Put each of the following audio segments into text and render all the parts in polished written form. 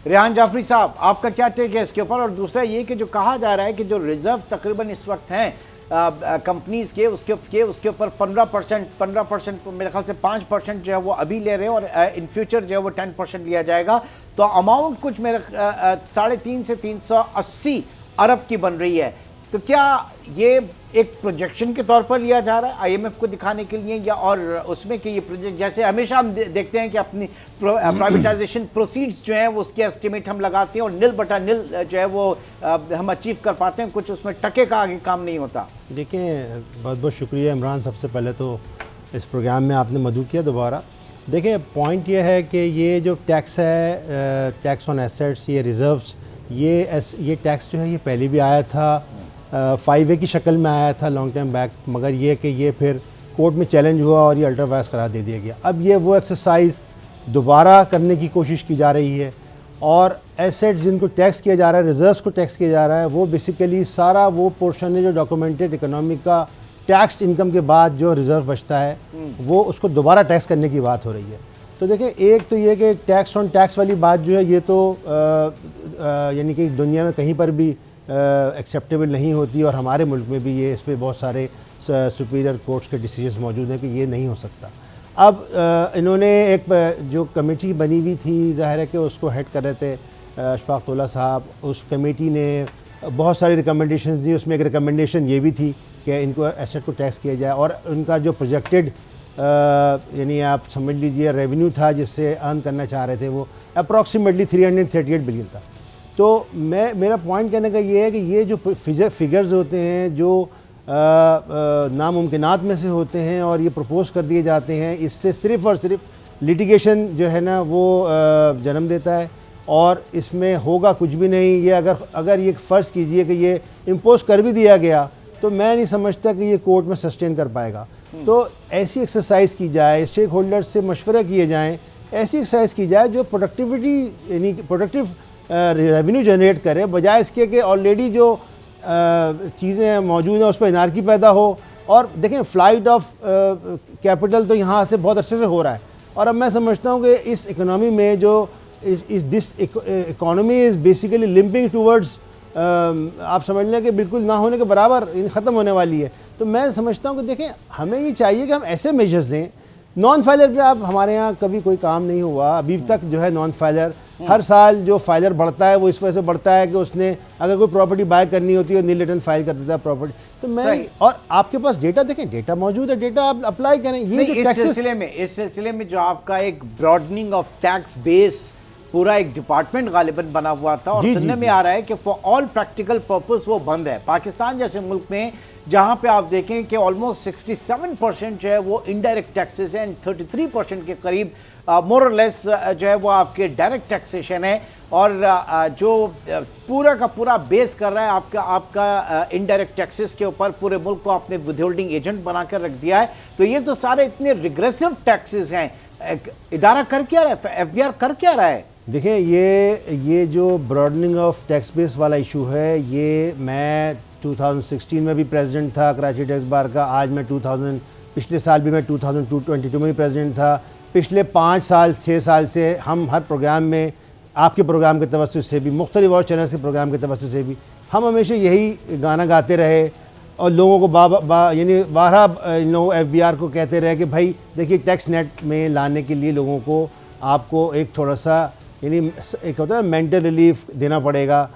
रेहान जाफरी साहब, आपका क्या टेक है इसके ऊपर? और दूसरा ये कि जो कहा जा रहा है कि जो रिजर्व तकरीबन इस वक्त हैं कंपनीज के, उसके ऊपर 15% मेरे ख्याल से 5% जो है वो अभी ले रहे हैं, और इन फ्यूचर जो है वो 10% लिया जाएगा। तो अमाउंट कुछ मेरे 350 से 380 अरब की बन रही है। तो क्या ये एक प्रोजेक्शन के तौर पर लिया जा रहा है आईएमएफ को दिखाने के लिए, या और उसमें कि ये प्रोजेक्ट, जैसे हमेशा हम देखते हैं कि अपनी प्राइवेटाइजेशन प्रोसीड्स जो हैं वो उसके एस्टिमेट हम लगाते हैं और निल बटा निल जो है वो हम अचीव कर पाते हैं, कुछ उसमें टके का आगे काम नहीं होता। देखें, बहुत बहुत शुक्रिया इमरान, सबसे पहले तो इस प्रोग्राम में आपने मदऊ किया दोबारा। देखिए, पॉइंट ये है कि ये जो टैक्स है, टैक्स ऑन एसेट्स, ये रिज़र्व्स, ये टैक्स जो है ये पहले भी आया था, 5A की शक्ल में आया था लॉन्ग टाइम बैक, मगर ये कि ये फिर कोर्ट में चैलेंज हुआ और ये अल्ट्रा वायरस करार दे दिया गया। अब ये वो एक्सरसाइज दोबारा करने की कोशिश की जा रही है, और एसेट्स जिनको टैक्स किया जा रहा है, रिजर्व्स को टैक्स किया जा रहा है, वो बेसिकली सारा वो पोर्शन है जो डॉक्यूमेंटेड इकोनॉमी का टैक्स इनकम के बाद जो रिजर्व बचता है वो उसको दोबारा टैक्स करने की बात हो रही है। तो देखें, एक तो ये कि टैक्स ऑन टैक्स वाली बात जो है ये तो यानी कि दुनिया में कहीं पर भी एक्सेप्टेबल नहीं होती, और हमारे मुल्क में भी ये इस पर बहुत सारे सुपीरियर कोर्ट्स के डिसीजंस मौजूद हैं कि ये नहीं हो सकता। अब इन्होंने एक जो कमेटी बनी हुई थी, ज़ाहिर है कि उसको हेड कर रहे थे अशफाक तौला साहब, उस कमेटी ने बहुत सारी रिकमेंडेशन दी। उसमें एक रिकमेंडेशन ये भी थी कि इनको एसेट को टैक्स किया जाए, और उनका जो प्रोजेक्टेड यानी आप समझ लीजिए रेवेन्यू था जिससे अर्न करना चाह रहे थे वो अप्रॉक्सीमेटली 338 बिलियन था। तो मेरा पॉइंट कहने का ये है कि ये जो फिगर्स होते हैं जो नामुमकिनात में से होते हैं और ये प्रपोज कर दिए जाते हैं, इससे सिर्फ़ और सिर्फ लिटिगेशन जो है ना वो जन्म देता है, और इसमें होगा कुछ भी नहीं। ये अगर ये फ़र्ज़ कीजिए कि ये इम्पोज कर भी दिया गया तो मैं नहीं समझता कि ये कोर्ट में सस्टेन कर पाएगा। तो ऐसी एक्सरसाइज की जाए, स्टेक होल्डर्स से मशवरे किए जाएँ, ऐसी एक्सरसाइज की जाए जो प्रोडक्टिविटी यानी प्रोडक्टिव रेवेन्यू जनरेट करे, बजाय इसके कि ऑलरेडी जो चीज़ें मौजूद हैं उस पर एनार्की पैदा हो। और देखें, फ़्लाइट ऑफ कैपिटल तो यहाँ से बहुत अच्छे से हो रहा है, और अब मैं समझता हूँ कि इस इकोनॉमी में जो this economy is basically limping towards, आप समझ लें कि बिल्कुल ना होने के बराबर ख़त्म होने वाली है। तो मैं समझता हूँ कि देखें, हमें ये चाहिए कि हम ऐसे मेजर्स दें। नॉन फाइलर पे आप हमारे यहाँ कभी कोई काम नहीं हुआ अभी तक जो है। नॉन फाइलर हर साल जो फाइलर बढ़ता है वो इस वजह से बढ़ता है कि उसने अगर कोई प्रॉपर्टी बाय करनी होती है नील रिटर्न फाइल कर देता है प्रॉपर्टी। तो मैं और आपके पास डेटा देखें, डेटा मौजूद है, डेटा आप अप्लाई करें। ये जो इस सिलसिले में जो आपका एक ब्रॉडनिंग ऑफ टैक्स बेस पूरा एक डिपार्टमेंट गालिबन बना हुआ था, और सुनने में आ रहा है कि फॉर ऑल प्रैक्टिकल पर्पस वो बंद है। पाकिस्तान जैसे मुल्क में जहां पे आप देखें कि ऑलमोस्ट 67% जो है वो इनडायरेक्ट टैक्सेस हैं, 33% के करीब मोर और लेस जो है वो आपके डायरेक्ट टैक्सेशन है, और जो पूरा का पूरा बेस कर रहा है आपका इनडायरेक्ट टैक्सेस के ऊपर। पूरे मुल्क को आपने विदहोल्डिंग एजेंट बनाकर रख दिया है। तो ये तो सारे इतने रिग्रेसिव टैक्सेस हैं। इदारा कर क्या रहा है, एफबीआर कर क्या रहा है? देखें, ये जो ब्रॉडनिंग ऑफ टैक्स बेस वाला इशू है, ये मैं 2016 में भी प्रेसिडेंट था कराची टैक्स बार का। आज मैं पिछले साल भी मैं 2022 में भी प्रेसिडेंट था। पिछले 5 साल 6 साल से हम हर प्रोग्राम में, आपके प्रोग्राम के तवज्जुह से भी, मुख्तलिफ और चैनल्स के प्रोग्राम के तवज्जुह से भी, हम हमेशा यही गाना गाते रहे और लोगों को यानी बारहा इन लोगों एफबीआर को कहते रहे कि भाई देखिए, टैक्स नेट में लाने के लिए लोगों को आपको एक थोड़ा सा यानी एक होता है मेंटल रिलीफ देना पड़ेगा।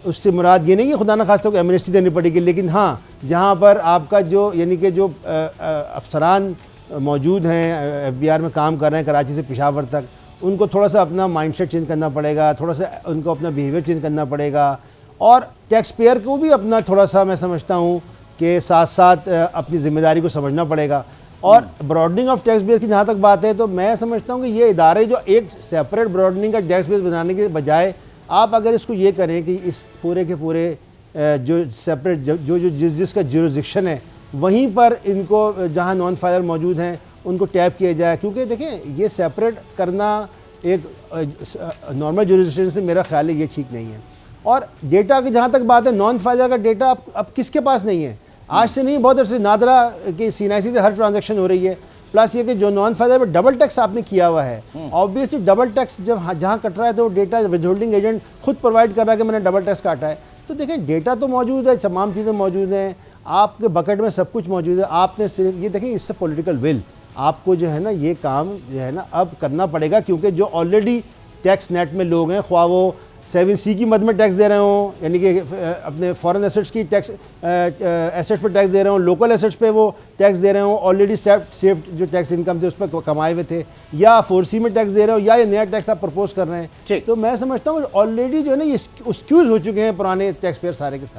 उससे मुराद ये नहीं कि खुदा न खास्ता को एमनेस्टी देनी पड़ेगी, लेकिन हाँ, जहाँ पर आपका जो यानी कि जो अफसरान मौजूद हैं एफबीआर में काम कर रहे हैं कराची से पेशावर तक, उनको थोड़ा सा अपना माइंडसेट चेंज करना पड़ेगा, थोड़ा सा उनको अपना बिहेवियर चेंज करना पड़ेगा, और टैक्स पेयर को भी अपना थोड़ा सा, मैं समझता हूँ कि साथ साथ अपनी ज़िम्मेदारी को समझना पड़ेगा। और ब्रॉडनिंग ऑफ टैक्स बेस की जहाँ तक बात है, तो मैं समझता हूँ कि ये इदारे जो एक सेपरेट ब्रॉडनिंग का टैक्स बेस बनाने के बजाय आप अगर इसको ये करें कि इस पूरे के पूरे जो सेपरेट जिसका जुरिस्डिक्शन है वहीं पर इनको, जहाँ नॉन फाइलर मौजूद हैं, उनको टैप किया जाए। क्योंकि देखें, ये सेपरेट करना एक नॉर्मल जुरिस्डिक्शन से मेरा ख्याल है ये ठीक नहीं है। और डेटा की जहाँ तक बात है, नॉन फाइलर का डेटा अब किसके पास नहीं है? आज से नहीं, बहुत अरसे नादरा कि सीएनआईसी से हर ट्रांजैक्शन हो रही है, प्लस ये कि जो नॉन फायदा पे डबल टैक्स आपने किया हुआ है, ऑब्वियसली डबल टैक्स जब जहाँ कट रहा है तो डेटा विदहोल्डिंग एजेंट खुद प्रोवाइड कर रहा है कि मैंने डबल टैक्स काटा है। तो देखें डेटा तो मौजूद है, तमाम चीज़ें मौजूद हैं, आपके बकेट में सब कुछ मौजूद है। आपने सिर्फ ये देखें, इससे पॉलिटिकल विल, आपको जो है ना ये काम जो है ना अब करना पड़ेगा, क्योंकि जो ऑलरेडी टैक्स नेट में लोग हैं, ख्वाह वो 7C की मद में टैक्स दे रहे हों, यानी कि अपने फॉरेन एसेट्स की टैक्स एसेट्स पर टैक्स दे रहे हों, लोकल एसेट्स पे वो टैक्स दे रहे हों, ऑलरेडी सेफ जो टैक्स इनकम थे उस पर कमाए हुए थे, या 4C में टैक्स दे रहे हो, या ये नया टैक्स आप प्रपोज कर रहे हैं। तो मैं समझता हूँ ऑलरेडी जो है ना ये एक्सक्यूज़ हो चुके हैं पुराने टैक्स पेयर सारे के सारे।